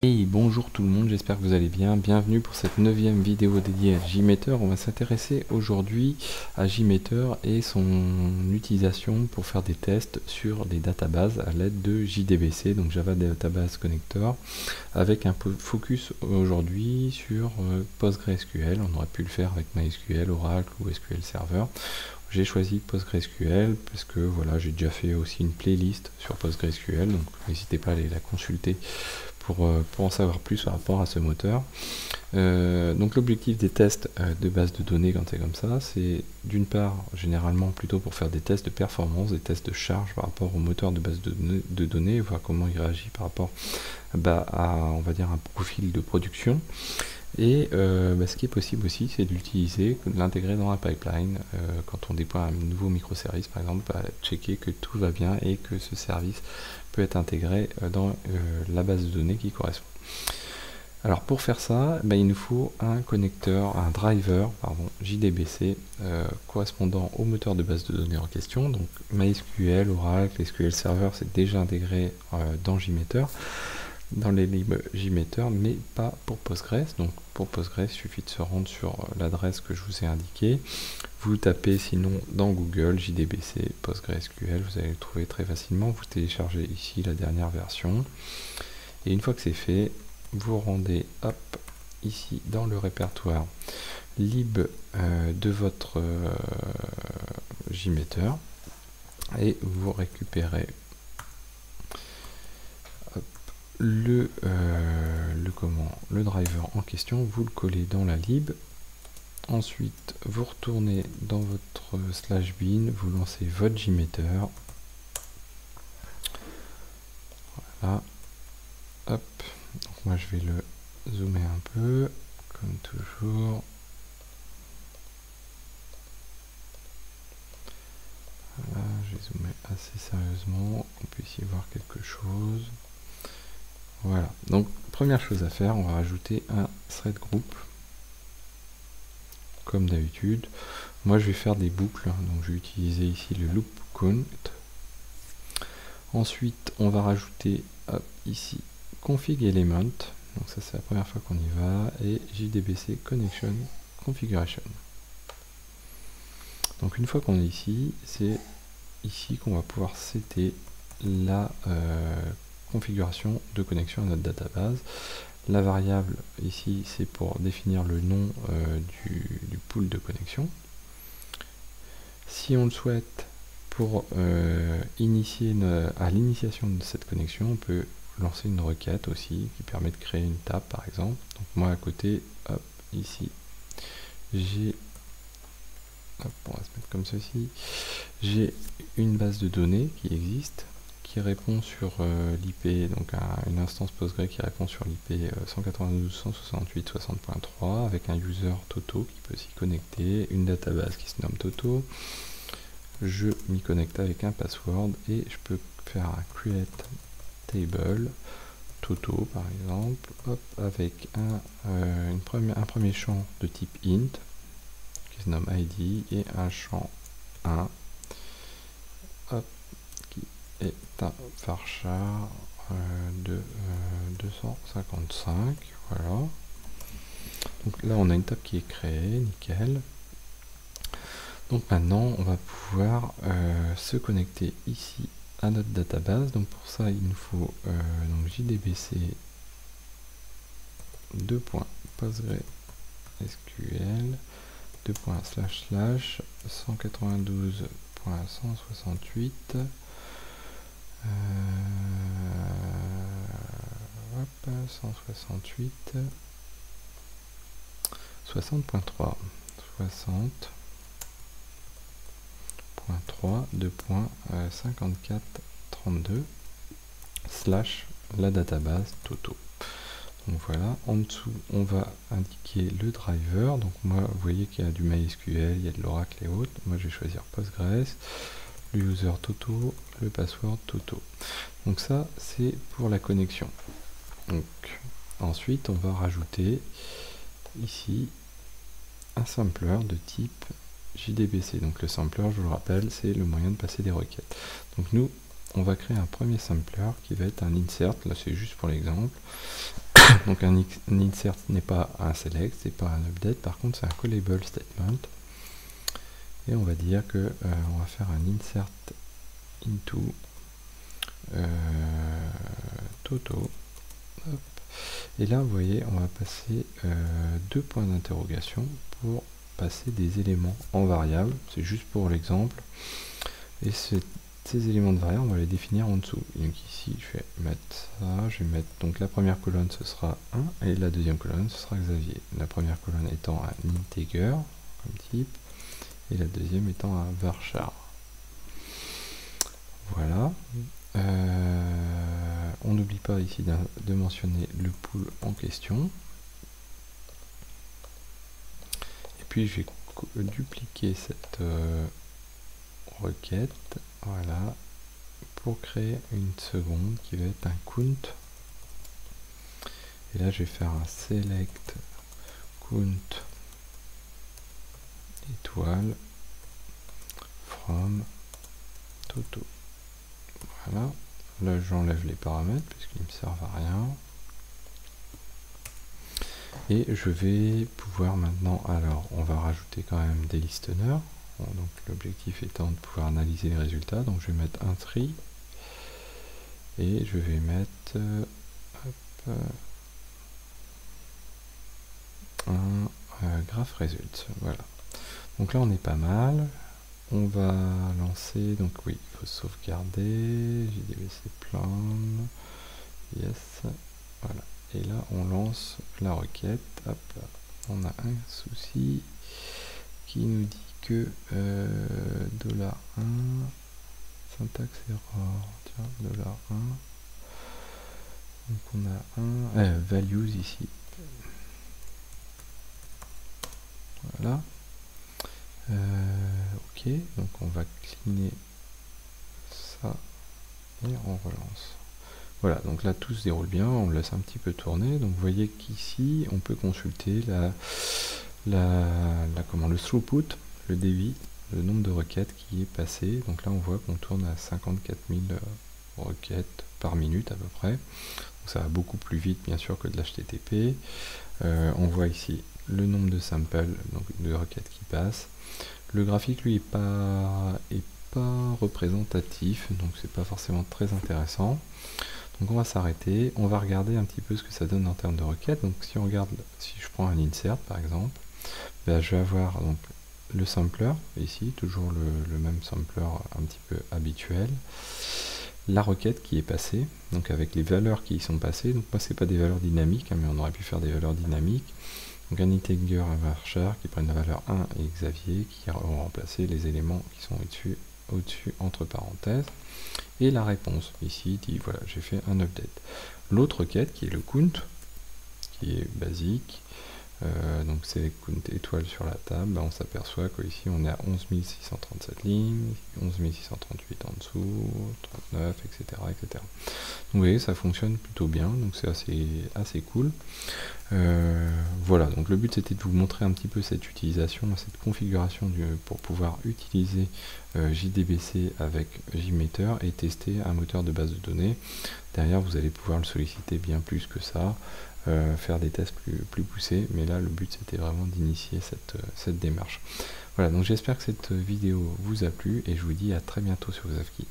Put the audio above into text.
Hey, bonjour tout le monde, j'espère que vous allez bien. Bienvenue pour cette 9e vidéo dédiée à JMeter. On va s'intéresser aujourd'hui à JMeter et son utilisation pour faire des tests sur des databases à l'aide de JDBC, donc Java Database Connector, avec un focus aujourd'hui sur PostgreSQL. On aurait pu le faire avec MySQL, Oracle ou SQL Server. J'ai choisi PostgreSQL parce que voilà, j'ai déjà fait aussi une playlist sur PostgreSQL, donc n'hésitez pas à aller la consulter pour en savoir plus par rapport à ce moteur. Donc l'objectif des tests de base de données quand c'est comme ça, c'est d'une part généralement plutôt pour faire des tests de performance, des tests de charge par rapport au moteur de base de données, voir comment il réagit par rapport à, on va dire, un profil de production. Et ce qui est possible aussi, c'est de l'utiliser, de l'intégrer dans un pipeline. Quand on déploie un nouveau microservice, par exemple, checker que tout va bien et que ce service peut être intégré dans la base de données qui correspond. Alors pour faire ça, il nous faut un connecteur, un driver, JDBC, correspondant au moteur de base de données en question. Donc MySQL, Oracle, SQL Server, c'est déjà intégré dans JMeter, dans les libres JMeter, mais pas pour Postgres. Donc pour Postgres, il suffit de se rendre sur l'adresse que je vous ai indiquée. Vous tapez sinon dans Google JDBC PostgreSQL, vous allez le trouver très facilement. Vous téléchargez ici la dernière version. Et une fois que c'est fait, vous rendez ici dans le répertoire lib de votre JMeter et vous récupérez le driver en question, vous le collez dans la lib. Ensuite, vous retournez dans votre /bin, vous lancez votre JMeter. Voilà. Hop. Donc moi je vais le zoomer un peu, comme toujours. Voilà, je vais zoomer assez sérieusement, qu'on puisse y voir quelque chose. Voilà, donc première chose à faire, on va rajouter un thread group. Comme d'habitude, moi je vais faire des boucles, donc je vais utiliser ici le loop count. Ensuite, on va rajouter ici config element, donc ça c'est la première fois qu'on y va, et JDBC connection configuration. Donc une fois qu'on est ici, c'est ici qu'on va pouvoir setter la configuration de connexion à notre database. La variable ici, c'est pour définir le nom du pool de connexion. Si on le souhaite, pour initier à l'initiation de cette connexion, on peut lancer une requête aussi qui permet de créer une table par exemple. Donc moi à côté, ici, j'ai, on va se mettre comme ceci, j'ai une base de données qui existe, qui répond sur l'IP, donc une instance Postgre qui répond sur l'IP 192.168.60.3 avec un user Toto qui peut s'y connecter, une database qui se nomme Toto. Je m'y connecte avec un password et je peux faire un create table Toto par exemple, avec un premier champ de type int qui se nomme id et un champ 1 qui est un varchar de 255. Voilà, donc là on a une table qui est créée, nickel. Donc maintenant on va pouvoir se connecter ici à notre database. Donc pour ça il nous faut donc JDBC 2.PostgreSQL 2.//192.168 168 60.3 60.3 2.5432 / la database Toto. Donc voilà, en dessous on va indiquer le driver. Donc moi vous voyez qu'il y a du MySQL, il y a de l'Oracle et autres. Moi je vais choisir Postgres, le user Toto, le password Toto. Donc ça c'est pour la connexion. Donc ensuite on va rajouter ici un sampler de type JDBC. Donc le sampler, je vous le rappelle, c'est le moyen de passer des requêtes. Donc nous on va créer un premier sampler qui va être un insert, là c'est juste pour l'exemple. Donc un insert n'est pas un select, c'est pas un update, par contre c'est un callable statement. Et on va dire que on va faire un insert into Toto. Hop. Et là vous voyez on va passer 2 points d'interrogation pour passer des éléments en variable. C'est juste pour l'exemple. Et ces éléments de variable on va les définir en dessous. Donc ici je vais mettre ça, je vais mettre donc la première colonne ce sera 1 et la deuxième colonne ce sera Xavier. La première colonne étant un integer comme type et la deuxième étant un varchar. Voilà. On n'oublie pas ici de mentionner le pool en question. Et puis je vais dupliquer cette requête, voilà, pour créer une seconde qui va être un count. Et là je vais faire un select count étoile from Toto. Voilà, là j'enlève les paramètres puisqu'ils ne me servent à rien. Et je vais pouvoir maintenant, alors on va rajouter quand même des listeners. Bon, donc l'objectif étant de pouvoir analyser les résultats. Donc je vais mettre un tree et je vais mettre un graph result. Voilà. Donc là on est pas mal. On va lancer, donc oui, il faut sauvegarder, JDBC plan, yes, voilà. Et là on lance la requête, hop, on a un souci qui nous dit que $1, syntaxe error, tiens, $1, donc on a un values ici, voilà. Ok, donc on va cleaner ça et on relance. Voilà, donc là tout se déroule bien, on le laisse un petit peu tourner. Donc vous voyez qu'ici on peut consulter le throughput, le débit, le nombre de requêtes qui est passé. Donc là on voit qu'on tourne à 54 000 requêtes par minute à peu près. Donc ça va beaucoup plus vite bien sûr que de l'HTTP. On voit ici le nombre de samples, donc de requêtes qui passent. Le graphique lui est pas représentatif, donc c'est pas forcément très intéressant. Donc on va s'arrêter, on va regarder un petit peu ce que ça donne en termes de requêtes. Donc si on regarde, si je prends un insert par exemple, ben, je vais avoir donc le sampler ici, toujours le même sampler un petit peu habituel. La requête qui est passée, donc avec les valeurs qui y sont passées. Donc moi c'est pas des valeurs dynamiques, hein, mais on aurait pu faire des valeurs dynamiques. Donc un integer, un varchar qui prennent la valeur 1 et Xavier qui ont remplacé les éléments qui sont au-dessus entre parenthèses. Et la réponse ici dit voilà, j'ai fait un update. L'autre requête qui est le count, qui est basique, donc c'est les count étoiles sur la table, ben on s'aperçoit qu'ici on est à 11 637 lignes, 11 638 en dessous, 39, etc. etc. Donc vous voyez, ça fonctionne plutôt bien, donc c'est assez cool. Voilà, donc le but c'était de vous montrer un petit peu cette utilisation, cette configuration pour pouvoir utiliser JDBC avec JMeter et tester un moteur de base de données. Derrière vous allez pouvoir le solliciter bien plus que ça, faire des tests plus poussés, mais là le but c'était vraiment d'initier cette démarche. Voilà, donc j'espère que cette vidéo vous a plu et je vous dis à très bientôt sur Xavki.